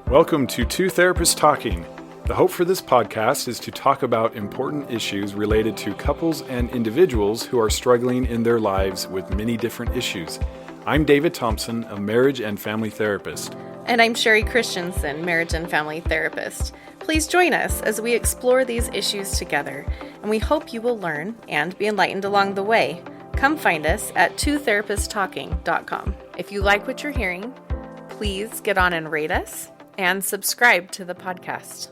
Welcome to Two Therapists Talking. The hope for this podcast is to talk about important issues related to couples and individuals who are struggling in their lives with many different issues. I'm David Thompson, a marriage and family therapist. And I'm Sherie Christensen, marriage and family therapist. Please join us as we explore these issues together, and we hope you will learn and be enlightened along the way. Come find us at twotherapisttalking.com. If you like what you're hearing, please get on and rate us and subscribe to the podcast.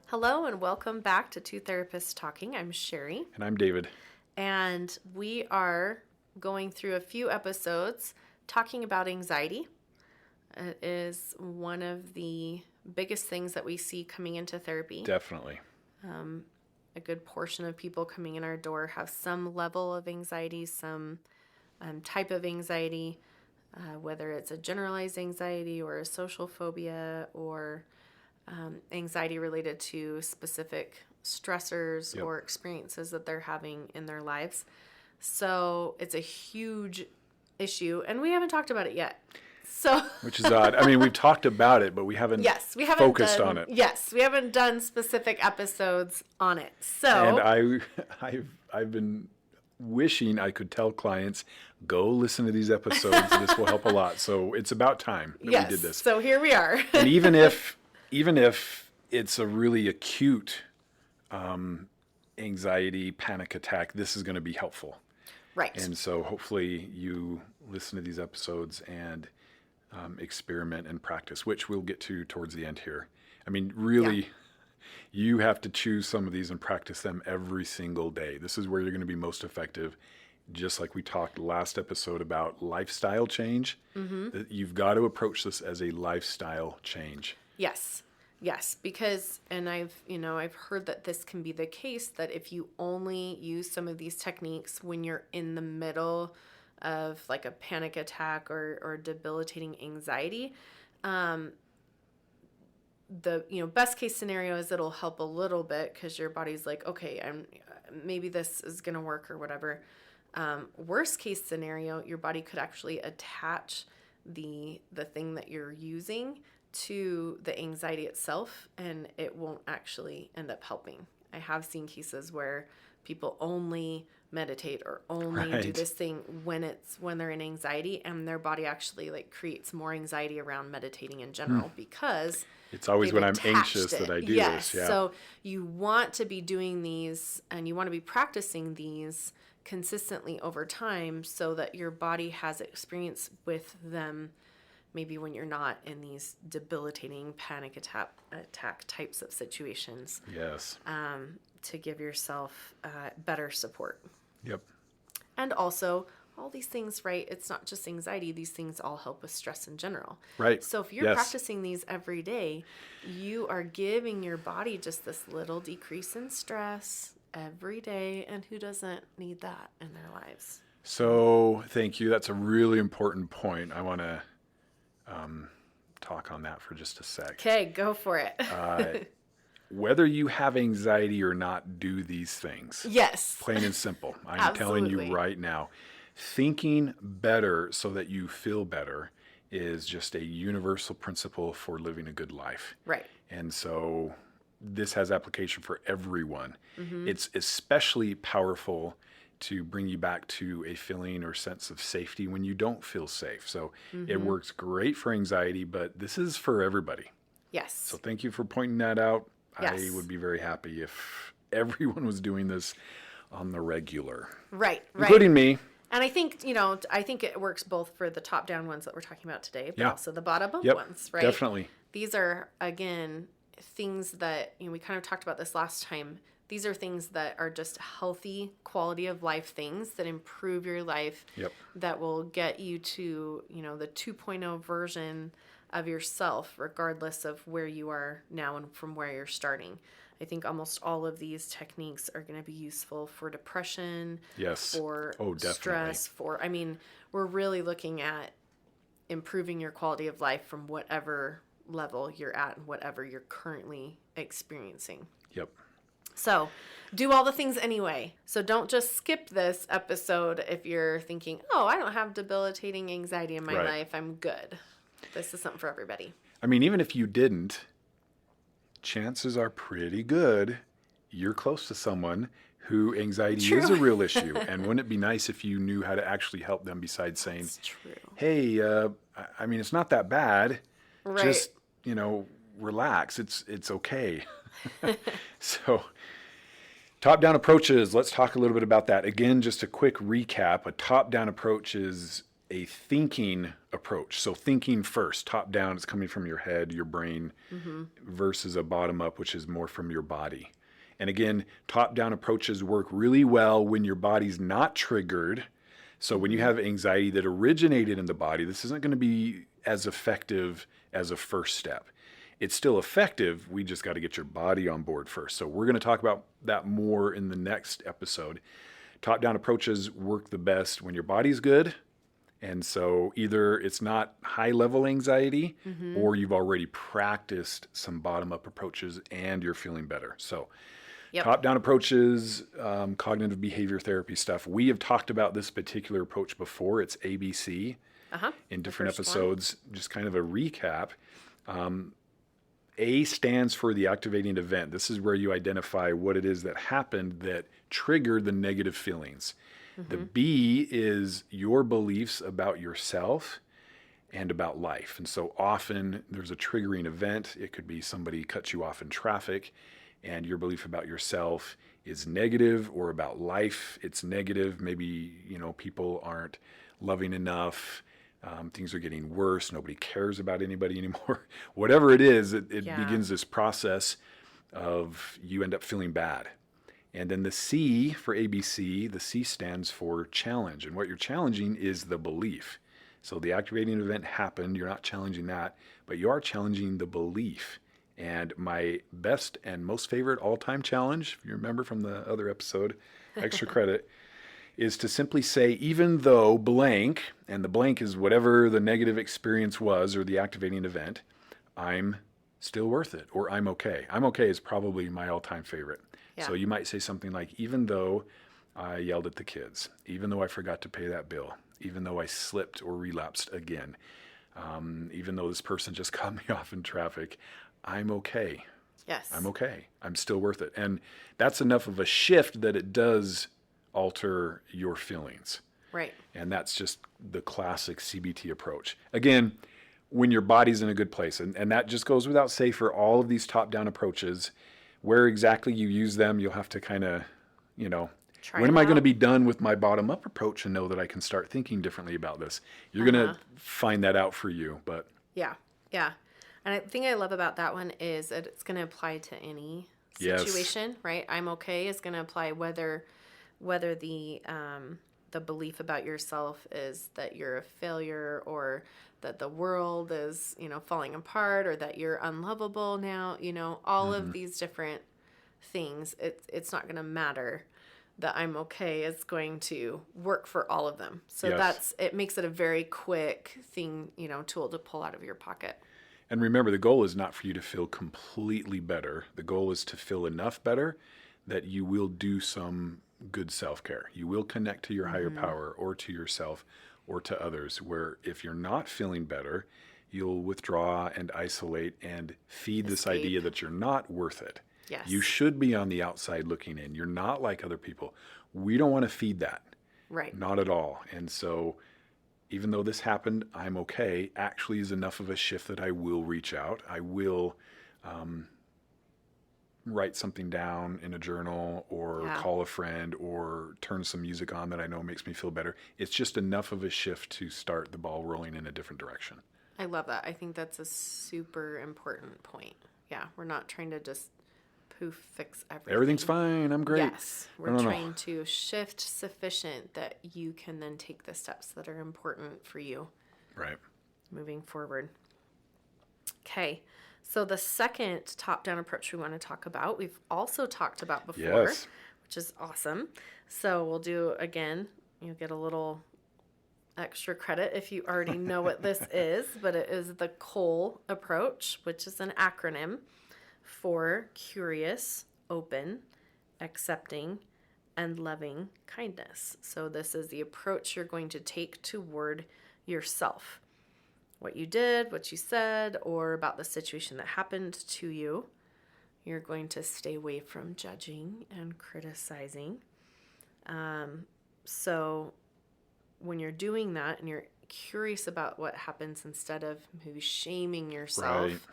Hello and welcome back to Two Therapists Talking. I'm Sherie. And I'm David. And we are going through a few episodes talking about anxiety. It is one of the biggest things that we see coming into therapy. Definitely. A good portion of people coming in our door have some level of anxiety, some type of anxiety, whether it's a generalized anxiety or a social phobia or anxiety related to specific stressors or experiences that they're having in their lives. So it's a huge issue, and we haven't talked about it yet. So, which is odd. I mean, we've talked about it, but we haven't focused on it. Yes, we haven't done specific episodes on it. So, and I've been wishing I could tell clients, go listen to these episodes. This will help a lot. So it's about time that we did this. So here we are. And even if it's a really acute anxiety, panic attack, this is going to be helpful. Right. And so hopefully you listen to these episodes and experiment and practice, which we'll get to towards the end here. I mean, really, you have to choose some of these and practice them every single day. This is where you're going to be most effective. Just like we talked last episode about lifestyle change, that you've got to approach this as a lifestyle change. Yes, because, and I've heard that this can be the case, that if you only use some of these techniques when you're in the middle of like a panic attack or debilitating anxiety, the best case scenario is it'll help a little bit because your body's like, okay, maybe this is gonna work or whatever. Worst case scenario, your body could actually attach the thing that you're using to the anxiety itself, and it won't actually end up helping. I have seen cases where people only meditate or only do this thing when they're in anxiety, and their body actually like creates more anxiety around meditating in general because it's always when I'm anxious that I do this. Yeah. So you want to be doing these and you want to be practicing these consistently over time so that your body has experience with them maybe when you're not in these debilitating panic attack types of situations. Yes. To give yourself better support. Yep. And also, all these things, right? It's not just anxiety. These things all help with stress in general. Right. So if you're practicing these every day, you are giving your body just this little decrease in stress every day. And who doesn't need that in their lives? So thank you. That's a really important point. I want to talk on that for just a sec. Okay, go for it. Whether you have anxiety or not, do these things. Yes. Plain and simple. I'm telling you right now. Thinking better so that you feel better is just a universal principle for living a good life. Right. And so this has application for everyone. It's especially powerful to bring you back to a feeling or sense of safety when you don't feel safe. So it works great for anxiety, but this is for everybody. Yes. So thank you for pointing that out. Yes. I would be very happy if everyone was doing this on the regular. Right. Including me. And I think, it works both for the top-down ones that we're talking about today, but also the bottom-up ones, right? Definitely. These are, again, things that, we kind of talked about this last time. These are things that are just healthy quality of life things that improve your life, that will get you to, the 2.0 version of yourself, regardless of where you are now and from where you're starting. I think almost all of these techniques are going to be useful for depression, for stress, we're really looking at improving your quality of life from whatever level you're at and whatever you're currently experiencing. Yep. So do all the things anyway. So don't just skip this episode if you're thinking, oh, I don't have debilitating anxiety in my life. I'm good. This is something for everybody. I mean, even if you didn't, chances are pretty good you're close to someone who anxiety is a real issue. And wouldn't it be nice if you knew how to actually help them besides saying, hey, I mean, it's not that bad. Right. Just, relax. It's okay. So top-down approaches, let's talk a little bit about that. Again, just a quick recap. A top-down approach is a thinking approach. So thinking first, top-down is coming from your head, your brain, versus a bottom-up, which is more from your body. And again, top-down approaches work really well when your body's not triggered. So when you have anxiety that originated in the body, this isn't going to be as effective as a first step. It's still effective. We just got to get your body on board first. So we're going to talk about that more in the next episode. Top-down approaches work the best when your body's good. And so either it's not high-level anxiety or you've already practiced some bottom-up approaches and you're feeling better. So top-down approaches, cognitive behavior therapy stuff. We have talked about this particular approach before. It's ABC in different episodes. Just kind of a recap. A stands for the activating event. This is where you identify what it is that happened that triggered the negative feelings. The B is your beliefs about yourself and about life. And so often there's a triggering event. It could be somebody cuts you off in traffic and your belief about yourself is negative, or about life, it's negative. Maybe, people aren't loving enough. Things are getting worse. Nobody cares about anybody anymore. Whatever it is, it begins this process of you end up feeling bad. And then the C for ABC, the C stands for challenge. And what you're challenging is the belief. So the activating event happened. You're not challenging that, but you are challenging the belief. And my best and most favorite all-time challenge, if you remember from the other episode, extra credit, is to simply say, even though blank, and the blank is whatever the negative experience was or the activating event, I'm still worth it, or I'm okay. I'm okay is probably my all-time favorite. Yeah. So you might say something like, even though I yelled at the kids, even though I forgot to pay that bill, even though I slipped or relapsed again, even though this person just cut me off in traffic, I'm okay. Yes. I'm okay. I'm still worth it. And that's enough of a shift that it does alter your feelings. Right. And that's just the classic CBT approach. Again, when your body's in a good place, and that just goes without say for all of these top-down approaches, where exactly you use them, you'll have to kind of, when am I going to be done with my bottom-up approach and know that I can start thinking differently about this? You're going to find that out for you. But yeah. And the thing I love about that one is that it's going to apply to any situation, right? I'm okay is going to apply whether the belief about yourself is that you're a failure, or that the world is, falling apart, or that you're unlovable now, all of these different things. It's not going to matter. That I'm okay is going to work for all of them. So it makes it a very quick thing, tool to pull out of your pocket. And remember, the goal is not for you to feel completely better. The goal is to feel enough better that you will do some good self-care. You will connect to your higher power, or to yourself, or to others, where if you're not feeling better, you'll withdraw and isolate and feed this idea that you're not worth it. Yes. You should be on the outside looking in. You're not like other people. We don't want to feed that. Right. Not at all. And so even though this happened, I'm okay, actually is enough of a shift that I will reach out. I will write something down in a journal, or call a friend, or turn some music on that I know makes me feel better. It's just enough of a shift to start the ball rolling in a different direction. I love that. I think that's a super important point. Yeah, we're not trying to just fix everything. Everything's fine. I'm great. Yes, we're trying to shift sufficient that you can then take the steps that are important for you. Right. Moving forward. Okay. So the second top-down approach we want to talk about, we've also talked about before, which is awesome. So we'll do, again, you'll get a little extra credit if you already know what this is, but it is the COLE approach, which is an acronym for curious, open, accepting, and loving kindness. So this is the approach you're going to take toward yourself. What you did, what you said, or about the situation that happened to you. You're going to stay away from judging and criticizing. So when you're doing that and you're curious about what happens instead of maybe shaming yourself,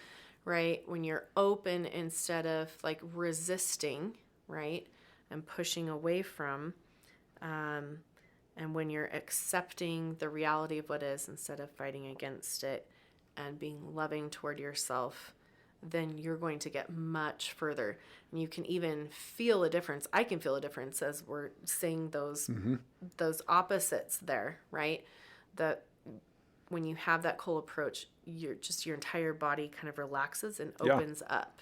right? When you're open instead of like resisting, right? And pushing away from, and when you're accepting the reality of what is instead of fighting against it and being loving toward yourself, then you're going to get much further. And you can even feel a difference. I can feel a difference as we're saying those opposites there, right? That when you have that cool approach, your entire body kind of relaxes and opens up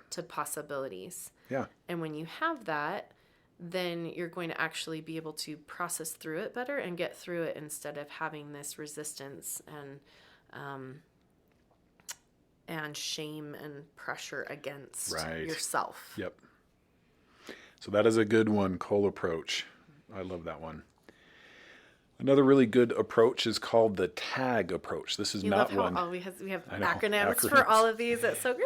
to possibilities. Yeah. And when you have that, then you're going to actually be able to process through it better and get through it instead of having this resistance and shame and pressure against yourself. Yep. So that is a good one, Cole approach. I love that one. Another really good approach is called the TAG approach. This is not one. We have acronyms for all of these. That's so great.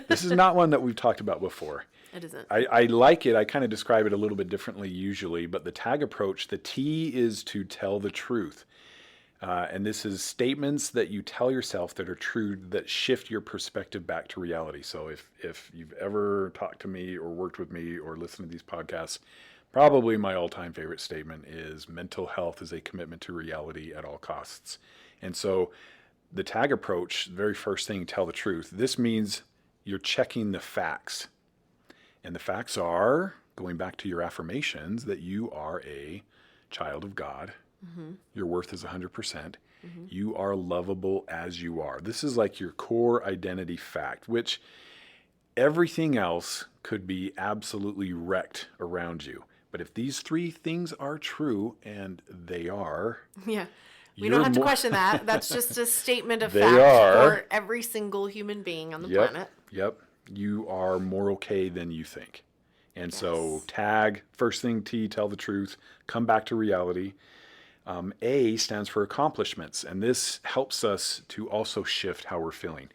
This is not one that we've talked about before. It isn't. I like it. I kind of describe it a little bit differently usually, but the TAG approach, the T is to tell the truth. And this is statements that you tell yourself that are true that shift your perspective back to reality. So if you've ever talked to me or worked with me or listened to these podcasts, probably my all-time favorite statement is mental health is a commitment to reality at all costs. And so the TAG approach, the very first thing, tell the truth. This means you're checking the facts. And the facts are, going back to your affirmations, that you are a child of God. Mm-hmm. Your worth is 100%. Mm-hmm. You are lovable as you are. This is like your core identity fact, which everything else could be absolutely wrecked around you. But if these three things are true, and they are... Yeah. We don't have to question that. That's just a statement of fact for every single human being on the planet. Yep. You are more okay than you think. And so TAG, first thing T, tell the truth, come back to reality. A stands for accomplishments, and this helps us to also shift how we're feeling.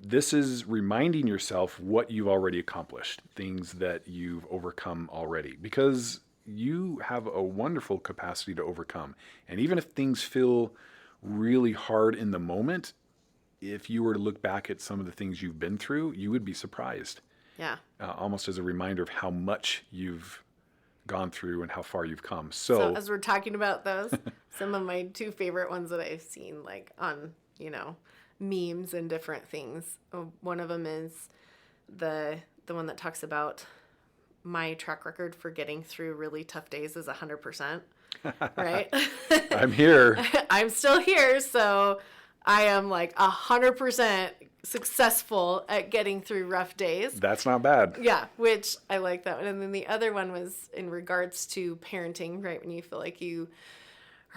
This is reminding yourself what you've already accomplished, things that you've overcome already, because you have a wonderful capacity to overcome. And even if things feel really hard in the moment, if you were to look back at some of the things you've been through, you would be surprised. Yeah. Almost as a reminder of how much you've gone through and how far you've come. So as we're talking about those, some of my two favorite ones that I've seen, like on, memes and different things. One of them is the one that talks about my track record for getting through really tough days is 100%, right? I'm here. I'm still here, so I am like 100% successful at getting through rough days. That's not bad. Yeah, which I like that one. And then the other one was in regards to parenting, right? When you feel like you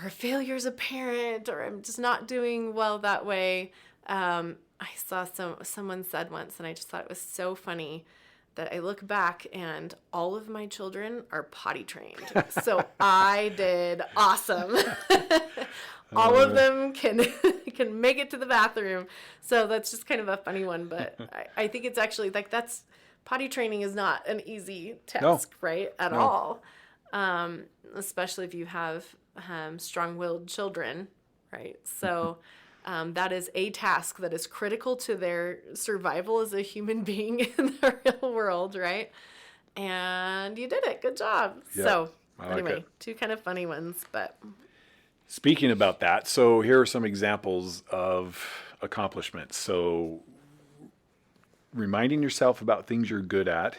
are a failure as a parent, or I'm just not doing well that way. I saw someone said once, and I just thought it was so funny, that I look back and all of my children are potty trained. So I did awesome. All of them can make it to the bathroom. So that's just kind of a funny one. But I think it's actually that's potty training is not an easy task, right? At all. Especially if you have strong-willed children, right? So that is a task that is critical to their survival as a human being in the real world, right? And you did it. Good job. Yep. So anyway, two kind of funny ones, but... Speaking about that, so here are some examples of accomplishments. So reminding yourself about things you're good at,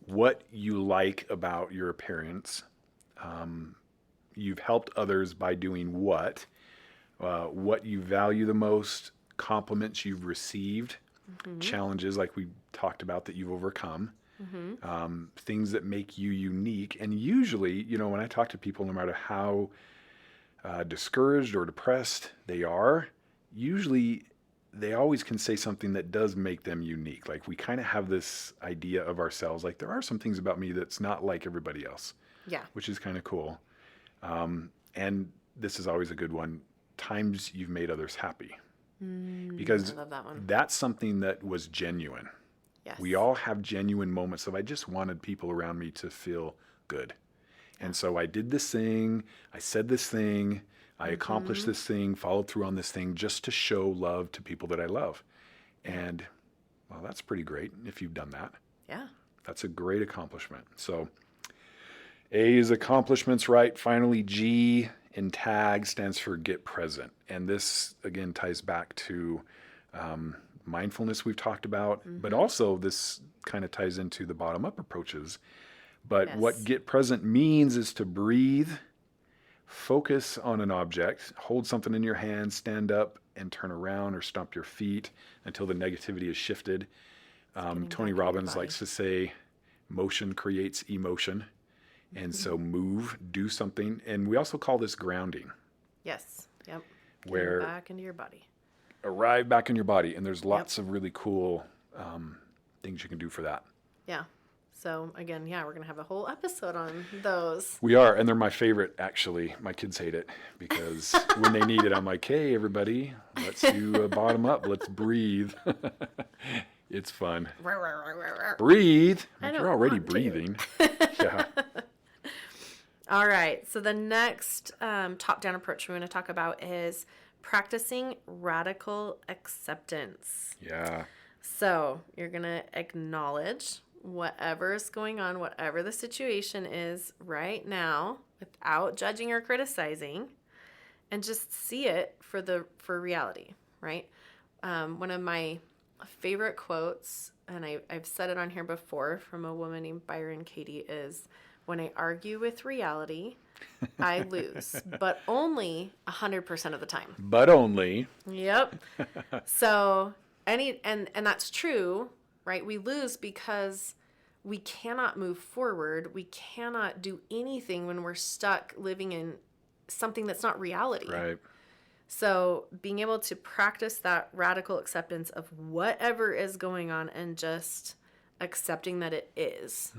what you like about your appearance, you've helped others by doing what you value the most, compliments you've received, challenges like we talked about that you've overcome, things that make you unique. And usually, when I talk to people, no matter how discouraged or depressed they are, usually they always can say something that does make them unique. Like we kind of have this idea of ourselves, like there are some things about me that's not like everybody else. Yeah. Which is kind of cool. And this is always a good one. Times you've made others happy. Because I love that one. that's something that was genuine. Yes. We all have genuine moments of I just wanted people around me to feel good. And so I did this thing, I said this thing, I accomplished this thing, followed through on this thing just to show love to people that I love. And, well, that's pretty great if you've done that. Yeah. That's a great accomplishment. So A is accomplishments, right? Finally, G in TAG stands for get present. And this, again, ties back to mindfulness we've talked about, but also this kind of ties into the bottom-up approaches. But what get present means is to breathe, focus on an object, hold something in your hand, stand up and turn around or stomp your feet until the negativity is shifted. Tony Robbins likes to say, motion creates emotion. And so move, do something. And we also call this grounding. Yes. Yep. Where back into your body. Arrive back in your body. And there's lots of really cool things you can do for that. Yeah. So again, we're going to have a whole episode on those. We are, and they're my favorite, actually. My kids hate it because when they need it, I'm like, hey, everybody, let's do a bottom up. Let's breathe. It's fun. Breathe. You're already breathing. Yeah. All right. So the next top-down approach we're going to talk about is practicing radical acceptance. Yeah. So you're going to acknowledge whatever is going on, whatever the situation is right now, without judging or criticizing, and just see it for reality, right? One of my favorite quotes, and I've said it on here before, from a woman named Byron Katie, is, when I argue with reality, I lose, but only 100% of the time. But only. Yep. So and that's true, right? We lose because we cannot move forward. We cannot do anything when we're stuck living in something that's not reality. Right. So being able to practice that radical acceptance of whatever is going on and just accepting that it is,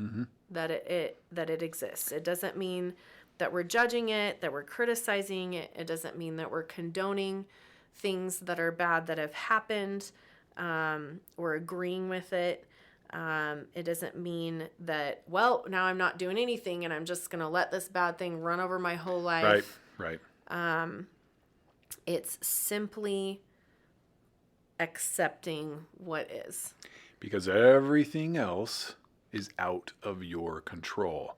that it exists. It doesn't mean that we're judging it, that we're criticizing it. It doesn't mean that we're condoning things that are bad that have happened, or agreeing with it. It doesn't mean that, well, now I'm not doing anything and I'm just going to let this bad thing run over my whole life. Right. It's simply accepting what is. Because everything else is out of your control.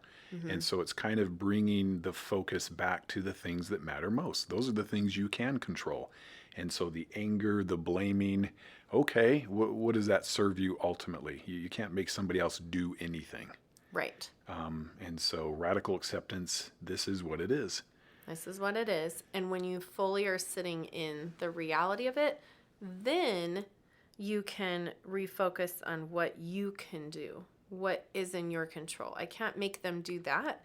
And so it's kind of bringing the focus back to the things that matter most. Those are the things you can control. And so the anger, the blaming, okay, what does that serve you ultimately? You can't make somebody else do anything. Right. And so radical acceptance, this is what it is. This is what it is. And when you fully are sitting in the reality of it, then you can refocus on what you can do, what is in your control. I can't make them do that.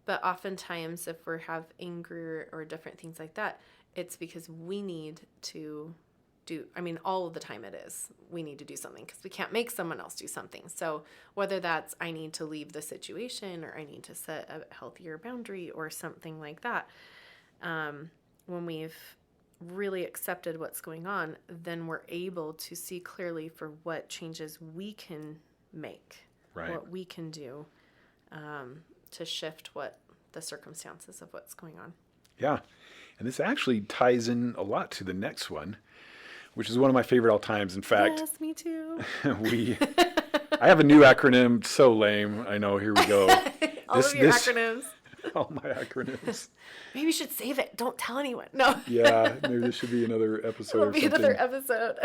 But oftentimes if we have anger or different things like that, it's because we need to all of the time it is. We need to do something because we can't make someone else do something. So whether that's I need to leave the situation or I need to set a healthier boundary or something like that, when we've really accepted what's going on, then we're able to see clearly for what changes we can make, right, what we can do to shift what the circumstances of what's going on. Yeah. And this actually ties in a lot to the next one, which is one of my favorite all times. In fact, yes, me too. I have a new acronym. So lame. I know. Here we go. All of your acronyms. All my acronyms. Maybe you should save it. Don't tell anyone. No. Yeah. Maybe this should be another episode. It'll be another episode.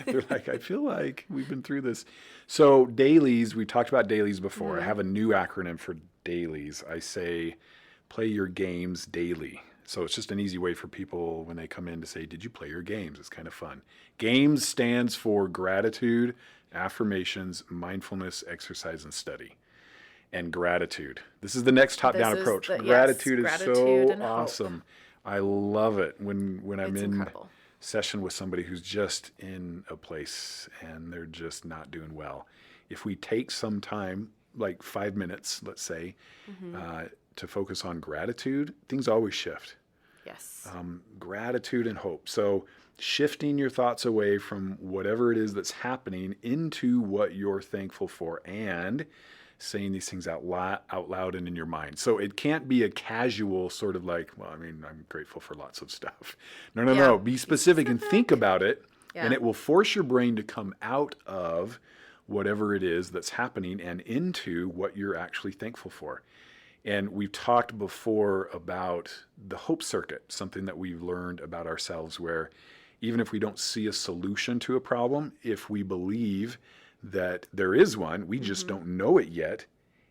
They're like, I feel like we've been through this. So dailies, we talked about dailies before. I have a new acronym for dailies. I say, play your games daily. So it's just an easy way for people when they come in to say, did you play your games? It's kind of fun. GAMES stands for gratitude, affirmations, mindfulness, exercise, and study. And gratitude. This is the next top-down approach. Gratitude is so awesome. I love it when I'm in session with somebody who's just in a place and they're just not doing well, if we take some time, like 5 minutes, let's say, to focus on gratitude, things always shift. Yes. Gratitude and hope. So shifting your thoughts away from whatever it is that's happening into what you're thankful for, and saying these things out loud and in your mind. So it can't be a casual sort of like, well, I mean, I'm grateful for lots of stuff. No. Be specific and think about it. Yeah. And it will force your brain to come out of whatever it is that's happening and into what you're actually thankful for. And we've talked before about the hope circuit, something that we've learned about ourselves, where even if we don't see a solution to a problem, if we believe that there is one, we just don't know it yet,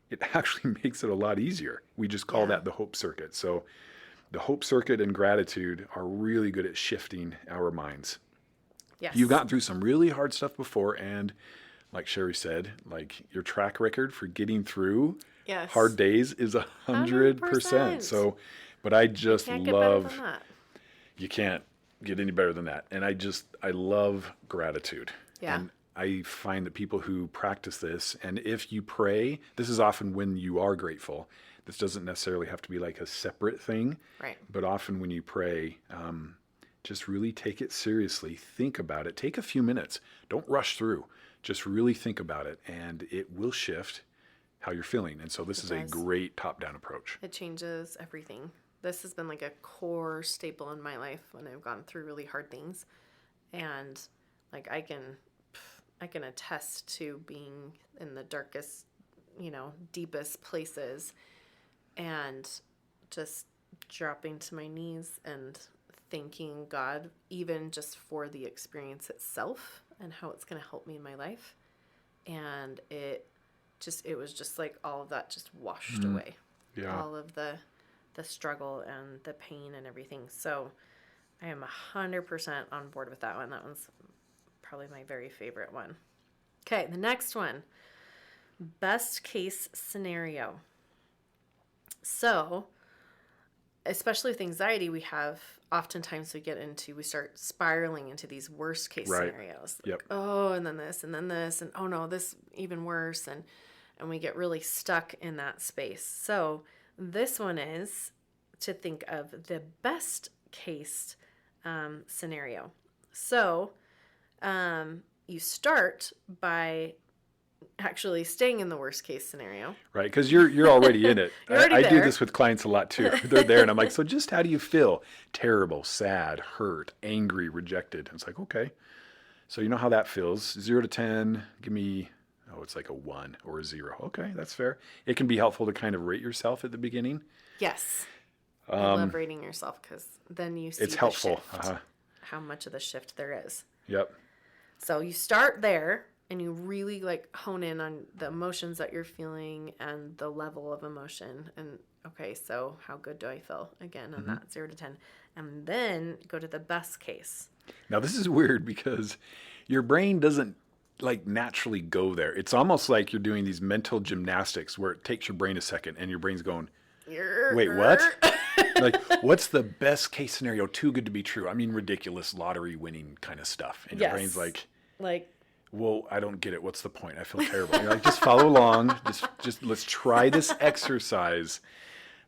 it actually makes it a lot easier. We just call that the hope circuit. So the hope circuit and gratitude are really good at shifting our minds. Yes. You've gotten through some really hard stuff before, and like Sherie said, like your track record for getting through hard days is 100%. So, but I just love, you can't get any better than that. And I love gratitude. Yeah. And I find that people who practice this, and if you pray, this is often when you are grateful. This doesn't necessarily have to be like a separate thing. Right. But often when you pray, just really take it seriously. Think about it. Take a few minutes. Don't rush through. Just really think about it, and it will shift how you're feeling. And so this is a great top-down approach. It changes everything. This has been like a core staple in my life when I've gone through really hard things. And like I can attest to being in the darkest, deepest places and just dropping to my knees and thanking God, even just for the experience itself and how it's going to help me in my life. And it was just like all of that just washed away. Yeah. All of the struggle and the pain and everything. So I am 100% on board with that one. That one's probably my very favorite one. Okay, the next one. Best case scenario. So, especially with anxiety, we start spiraling into these worst case scenarios. Like, yep. Oh, and then this, and oh no, this even worse. And we get really stuck in that space. So this one is to think of the best case scenario. So you start by actually staying in the worst case scenario. Right, because you're already in it. I do this with clients a lot too. They're there, and I'm like, so just how do you feel? Terrible, sad, hurt, angry, rejected. And it's like, okay. So you know how that feels. 0 to 10, give me, it's like a 1 or a 0. Okay, that's fair. It can be helpful to kind of rate yourself at the beginning. Yes. I love rating yourself because then you see it's helpful. Shift, how much of the shift there is. Yep. So you start there and you really like hone in on the emotions that you're feeling and the level of emotion. And okay, so how good do I feel again on that 0 to 10? And then go to the best case. Now this is weird because your brain doesn't like naturally go there. It's almost like you're doing these mental gymnastics where it takes your brain a second and your brain's going, wait, what? Like, what's the best case scenario? Too good to be true. I mean, ridiculous lottery winning kind of stuff. And your brain's like, well, I don't get it. What's the point? I feel terrible. You're like, just follow along. Just let's try this exercise.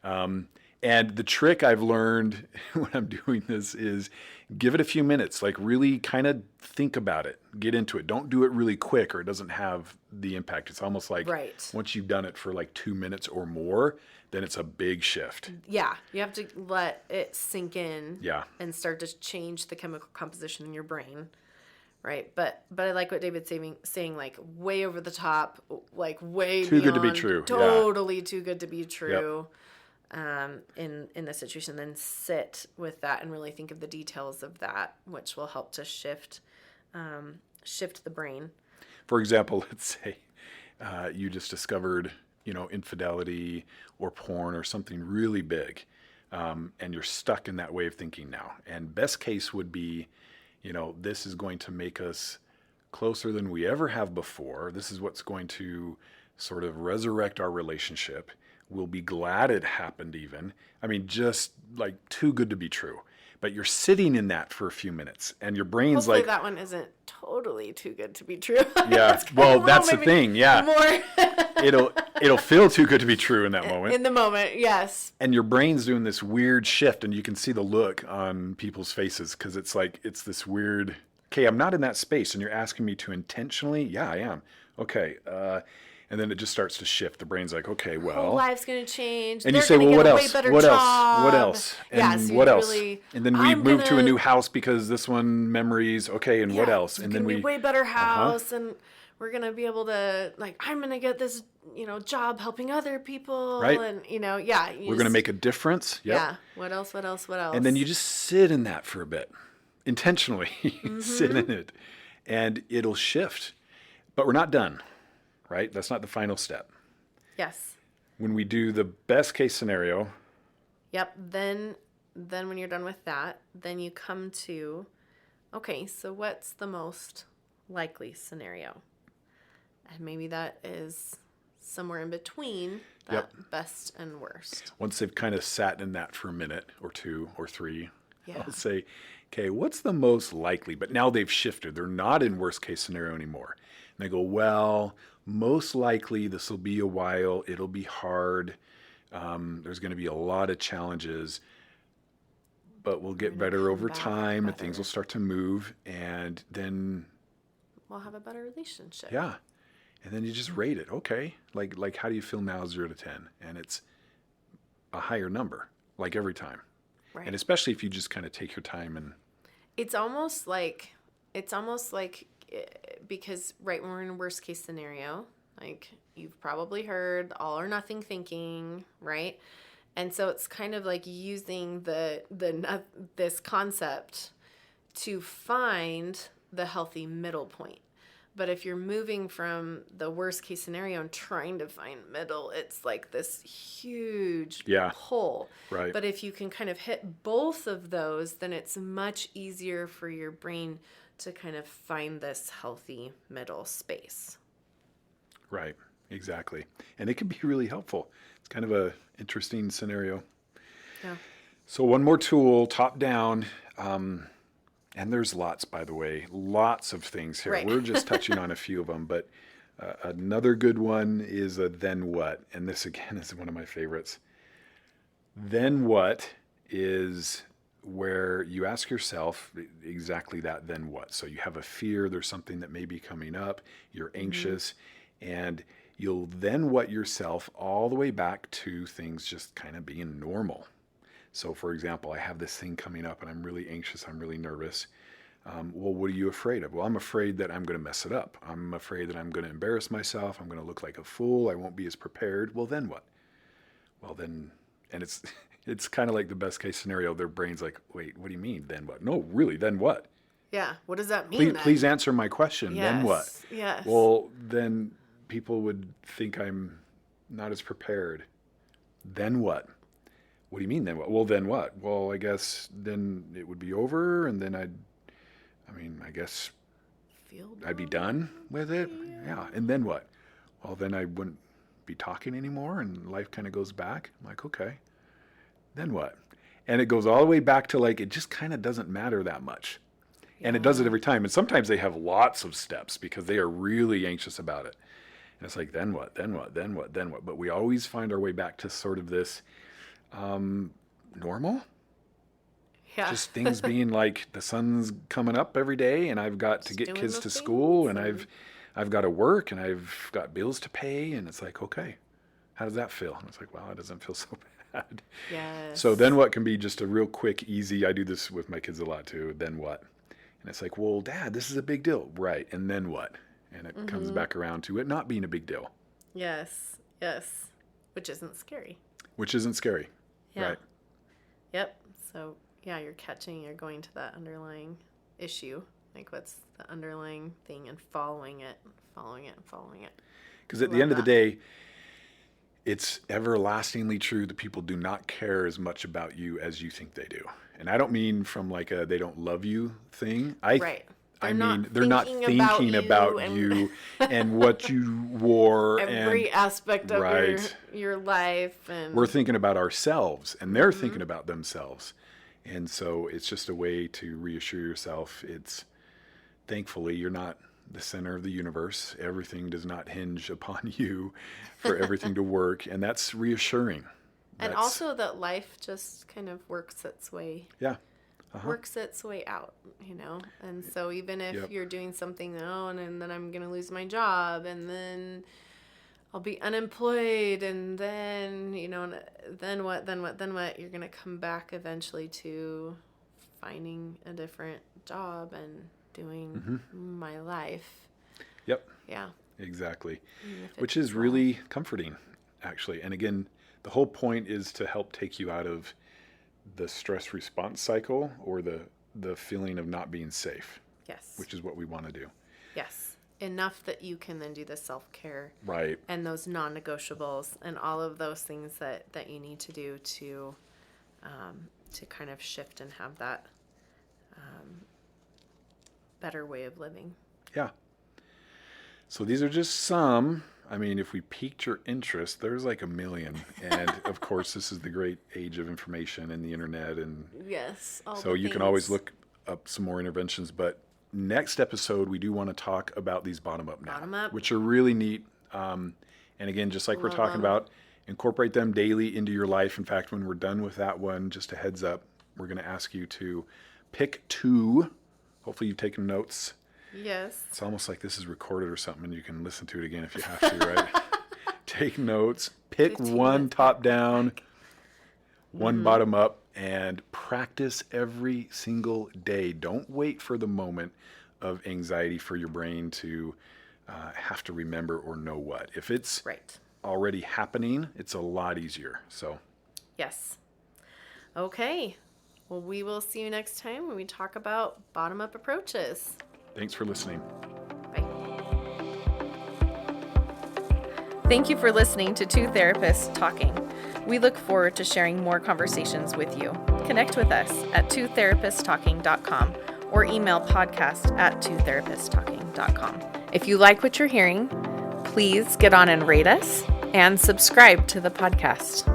And the trick I've learned when I'm doing this is give it a few minutes, like really kind of think about it, get into it. Don't do it really quick or it doesn't have the impact. It's almost like once you've done it for like 2 minutes or more, then it's a big shift. Yeah. You have to let it sink in and start to change the chemical composition in your brain. Right. But I like what David's saying, like way over the top, like way too beyond, good to be true. Totally too good to be true. Yep. In the situation, then sit with that and really think of the details of that, which will help to shift the brain. For example, let's say you just discovered, infidelity or porn or something really big, and you're stuck in that way of thinking now. And best case would be, this is going to make us closer than we ever have before. This is what's going to sort of resurrect our relationship. We'll be glad it happened even. I mean, just like too good to be true. but you're sitting in that for a few minutes and your brain's Hopefully like, that one isn't totally too good to be true. yeah, well, that's the thing. Yeah. More it'll feel too good to be true in that moment. in the moment, yes. And your brain's doing this weird shift, and you can see the look on people's faces because it's like, it's this weird, okay, I'm not in that space, and you're asking me to intentionally, yeah, I am. Okay. And then it just starts to shift. The brain's like, okay, well. Whole life's going to change. And They're you say, well, gonna what get a else? way better What else? job. What else? And Yeah, so what else? really, And then we move to a new house because this one memories. Okay, and what else? And then we we way better house, and we're gonna be able to, like, I'm gonna get this, job helping other people, right? And we're gonna make a difference. Yep. Yeah. What else? What else? What else? And then you just sit in that for a bit, intentionally sit in it, and it'll shift. But we're not done, right? That's not the final step. Yes. When we do the best case scenario. Yep. Then when you're done with that, then you come to, okay, so what's the most likely scenario? And maybe that is somewhere in between that best and worst. Once they've kind of sat in that for a minute or two or three, Yeah. I'll say, okay, what's the most likely? But now they've shifted. They're not in worst case scenario anymore. And they go, well, most likely this will be a while. It'll be hard. There's going to be a lot of challenges, but we'll get better over time and things will start to move. And then we'll have a better relationship. Yeah. And then you just rate it. Okay. Like how do you feel now, 0 to 10? And it's a higher number, like every time. Right. And especially if you just kind of take your time and. It's almost like because right when we're in a worst case scenario, like you've probably heard all or nothing thinking, right? And so it's kind of like using this concept to find the healthy middle point. But if you're moving from the worst case scenario and trying to find middle, it's like this huge pull. Right. But if you can kind of hit both of those, then it's much easier for your brain to kind of find this healthy middle space. Right. Exactly. And it can be really helpful. It's kind of a interesting scenario. Yeah. So one more tool, top down. And there's lots, by the way, lots of things here. Right. We're just touching on a few of them, but another good one is a then what? And this, again, is one of my favorites. Then what is where you ask yourself exactly that, then what? So you have a fear, there's something that may be coming up, you're anxious, and you'll then what yourself all the way back to things just kind of being normal. So, for example, I have this thing coming up and I'm really anxious, I'm really nervous. Well, what are you afraid of? Well, I'm afraid that I'm going to mess it up. I'm afraid that I'm going to embarrass myself. I'm going to look like a fool. I won't be as prepared. Well, then what? Well, then, and it's kind of like the best case scenario. Their brain's like, wait, what do you mean? Then what? No, really, then what? Yeah. What does that mean? Please answer my question. Yes. Then what? Yes. Well, then people would think I'm not as prepared. Then what? What do you mean then what? Well, then what? Well, I guess then it would be over and then I guess I'd be done with it. Yeah. And then what? Well, then I wouldn't be talking anymore and life kind of goes back. I'm like, okay, then what? And it goes all the way back to like, it just kind of doesn't matter that much. Yeah. And it does it every time. And sometimes they have lots of steps because they are really anxious about it. And it's like, then what? Then what? Then what? Then what? But we always find our way back to sort of this normal. Yeah. Just things being like the sun's coming up every day and I've got to get kids to school and I've got to work and I've got bills to pay and it's like, okay, how does that feel? And it's like, wow, it doesn't feel so bad. Yes. So then what can be just a real quick, easy, I do this with my kids a lot too, then what? And it's like, well, Dad, this is a big deal. Right. And then what? And it comes back around to it not being a big deal. Yes. Yes. Which isn't scary. Yeah. Right. Yep. So yeah, you're going to that underlying issue. Like what's the underlying thing and following it. Because at the end of the day, it's everlastingly true that people do not care as much about you as you think they do. And I don't mean from like a they don't love you thing. Right. They're not thinking about you and what you wore. Every aspect of your life. And we're thinking about ourselves and they're thinking about themselves. And so it's just a way to reassure yourself. It's thankfully you're not the center of the universe. Everything does not hinge upon you for everything to work. And that's reassuring. And also that life just kind of works its way. Yeah. Works its way out, And so even if you're doing something, and then I'm going to lose my job, and then I'll be unemployed, and then, then what? You're going to come back eventually to finding a different job and doing my life. Yep. Yeah. Exactly. Which is really comforting, actually. And again, the whole point is to help take you out of the stress response cycle or the feeling of not being safe. Yes. Which is what we want to do. Yes. Enough that you can then do the self-care. Right. And those non-negotiables and all of those things that you need to do to kind of shift and have that better way of living. Yeah. So these are just some. I mean, if we piqued your interest, there's like a million. And of course, this is the great age of information and the internet. And yes. So you can always look up some more interventions. But next episode, we do want to talk about these bottom-up now, which are really neat. And again, just like we're talking about, incorporate them daily into your life. In fact, when we're done with that one, just a heads up, we're going to ask you to pick 2. Hopefully you've taken notes. Yes. It's almost like this is recorded or something, and you can listen to it again if you have to, right? Take notes. Pick one top down, one bottom up, and practice every single day. Don't wait for the moment of anxiety for your brain to have to remember or know what. If it's already happening, it's a lot easier. So. Yes. Okay. Well, we will see you next time when we talk about bottom-up approaches. Thanks for listening. Bye. Thank you for listening to Two Therapists Talking. We look forward to sharing more conversations with you. Connect with us at twotherapisttalking.com or email podcast@twotherapisttalking.com. If you like what you're hearing, please get on and rate us and subscribe to the podcast.